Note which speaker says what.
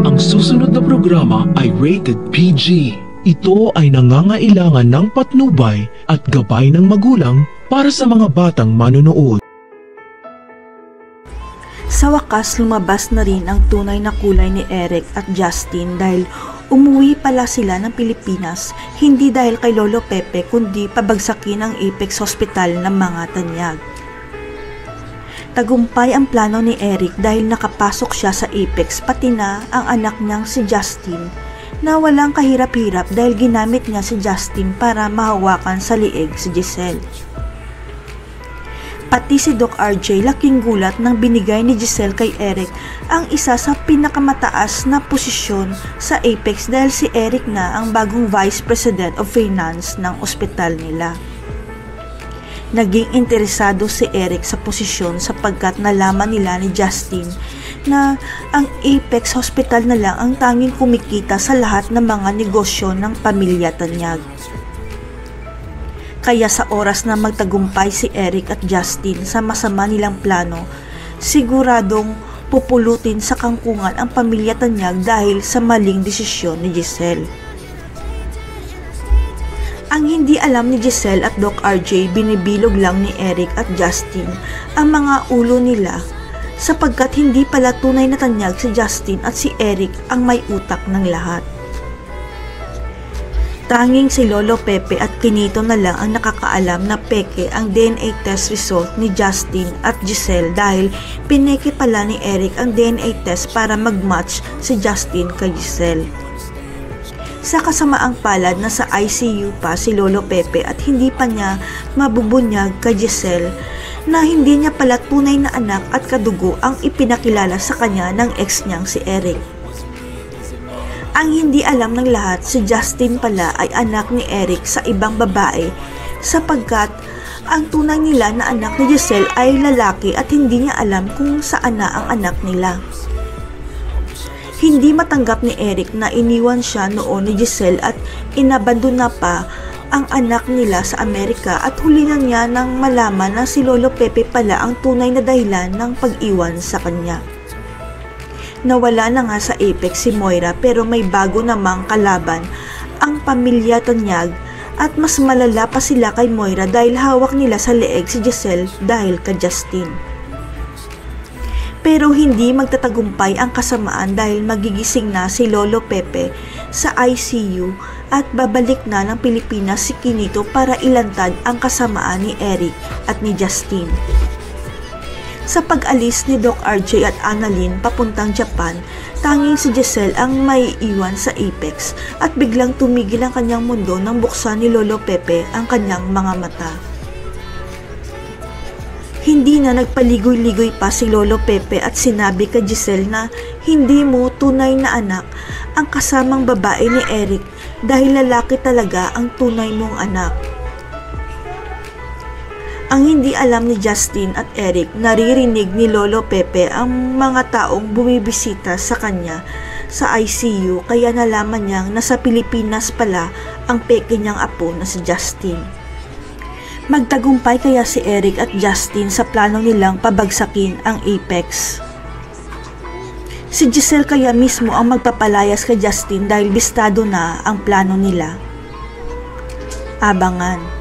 Speaker 1: Ang susunod na programa ay rated PG. Ito ay nangangailangan ng patnubay at gabay ng magulang para sa mga batang manonood.
Speaker 2: Sa wakas, lumabas na rin ang tunay na kulay ni Eric at Justin dahil umuwi pala sila ng Pilipinas, hindi dahil kay Lolo Pepe kundi pabagsakin ang Apex Hospital ng mga tanyag. Tagumpay ang plano ni Eric dahil nakapasok siya sa Apex pati na ang anak niyang si Justin na walang kahirap-hirap dahil ginamit niya si Justin para mahawakan sa liig si Giselle. Pati si Doc RJ laking gulat nang binigay ni Giselle kay Eric ang isa sa pinakamataas na posisyon sa Apex dahil si Eric na ang bagong Vice President of Finance ng ospital nila. Naging interesado si Eric sa posisyon sapagkat nalaman nila ni Justin na ang Apex Hospital na lang ang tanging kumikita sa lahat ng mga negosyo ng pamilya Tanyag. Kaya sa oras na magtagumpay si Eric at Justin sa masama nilang plano, siguradong pupulutin sa kangkungan ang pamilya Tanyag dahil sa maling desisyon ni Giselle. Ang hindi alam ni Giselle at Doc RJ, binibilog lang ni Eric at Justin ang mga ulo nila sapagkat hindi pala tunay na tanyag si Justin at si Eric ang may utak ng lahat. Tanging si Lolo Pepe at Kinito na lang ang nakakaalam na peke ang DNA test result ni Justin at Giselle dahil pineke pala ni Eric ang DNA test para mag-match si Justin kay Giselle. Sa kasamaang palad na sa ICU pa si Lolo Pepe at hindi pa niya mabubunyag kay Giselle na hindi niya pala tunay na anak at kadugo ang ipinakilala sa kanya ng ex niyang si Eric. Ang hindi alam ng lahat, si Justin pala ay anak ni Eric sa ibang babae sapagkat ang tunay nila na anak ni Giselle ay lalaki at hindi niya alam kung saan na ang anak nila. Hindi matanggap ni Eric na iniwan siya noon ni Giselle at inabandona pa ang anak nila sa Amerika at huli na niya nang malaman na si Lolo Pepe pala ang tunay na dahilan ng pag-iwan sa kanya. Nawala na nga sa Apex si Moira pero may bago namang kalaban ang pamilya Tanyag at mas malala pa sila kay Moira dahil hawak nila sa leeg si Giselle dahil kay Justin. Pero hindi magtatagumpay ang kasamaan dahil magigising na si Lolo Pepe sa ICU at babalik na ng Pilipinas si Kinito para ilantad ang kasamaan ni Eric at ni Justin. Sa pag-alis ni Doc RJ at Annalyn papuntang Japan, tanging si Giselle ang may iwan sa Apex at biglang tumigil ang kanyang mundo nang buksan ni Lolo Pepe ang kanyang mga mata. Hindi na nagpaligoy-ligoy pa si Lolo Pepe at sinabi kay Giselle na hindi mo tunay na anak ang kasamang babae ni Eric dahil lalaki talaga ang tunay mong anak. Ang hindi alam ni Justin at Eric, naririnig ni Lolo Pepe ang mga taong bumibisita sa kanya sa ICU kaya nalaman niyang nasa Pilipinas pala ang peke niyang apo na si Justin. Magtagumpay kaya si Eric at Justin sa plano nilang pabagsakin ang Apex. Si Giselle kaya mismo ang magpapalayas kay Justin dahil bistado na ang plano nila. Abangan.